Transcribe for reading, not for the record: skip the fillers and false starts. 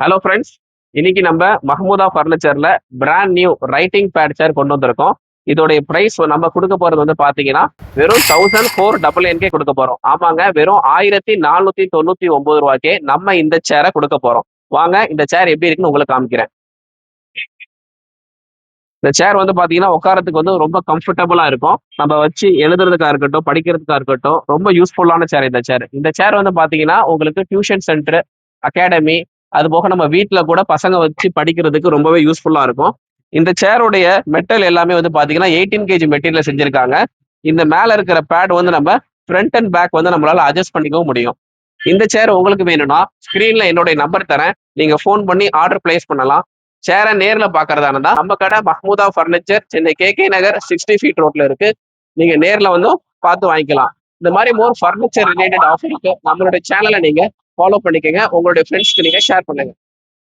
Hello friends, இன்னைக்கு நம்ம Mahmooda ஃபர்னிச்சர்ல brand new writing bad சேர் கொண்டு வந்திருக்கோம். இதோடைய பிரைஸ் நம்ம கொடுக்க போறது வந்து பாத்தீங்கன்னா வெறும் 1499 கொடுக்க போறோம். ஆமாங்க, வெறும் 1499 ரூபாய்க்கே நம்ம இந்த சேரை கொடுக்க போறோம். வாங்க இந்த சேர் எப்படி இருக்குன்னு உங்களுக்கு காமிக்கிறேன். இந்த சேர் வந்து பாத்தீங்கன்னா உட்காரத்துக்கு வந்து ரொம்ப கம்ஃபர்டபுளா இருக்கும். நம்ம வச்சு எழுதுறதுக்கா இருக்கட்டும், படிக்கிறதுக்கா இருக்கட்டும், ரொம்ப யூஸ்ஃபுல்லான சேர் இந்த சேர். இந்த சேர் வந்து பாத்தீங்கன்னா உங்களுக்கு டியூஷன் சென்டர், அகாடமி, அது போக நம்ம வீட்ல கூட பசங்க வச்சு படிக்கிறதுக்கு ரொம்பவே யூஸ்ஃபுல்லா இருக்கும். இந்த சேருடைய மெட்டல் எல்லாமே வந்து பாத்தீங்கன்னா 18 கேஜி மெட்டீரியல்ல செஞ்சிருக்காங்க. இந்த மேல இருக்கிற பேட் வந்து நம்ம ஃப்ரண்ட் அண்ட் பேக் வந்து நம்மளால அட்ஜஸ்ட் பண்ணிக்கவும் முடியும். இந்த சேர் உங்களுக்கு வேணும்னா ஸ்கிரீன்ல என்னுடைய நம்பர் தரேன். நீங்க ஃபோன் பண்ணி ஆர்டர் பிளேஸ் பண்ணலாம். சேரை நேர்ல பாக்குறதா இருந்தா நம்ம கடை மஹ்மூதா ஃபர்னிச்சர், சென்னை KK நகர் 60 ஃபீட் ரோட்ல இருக்கு. நீங்க நேர்ல வந்து பார்த்து வாங்கிக்கலாம். இந்த மாதிரி மோர் ஃபர்னிச்சர் ரிலேட்டட் ஆஃபருக்கு நம்மளுடைய சேனலை நீங்க ஃபாலோ பண்ணிக்கங்க. உங்களுடைய ஃப்ரெண்ட்ஸ்க்கு நீங்க ஷேர் பண்ணுங்க.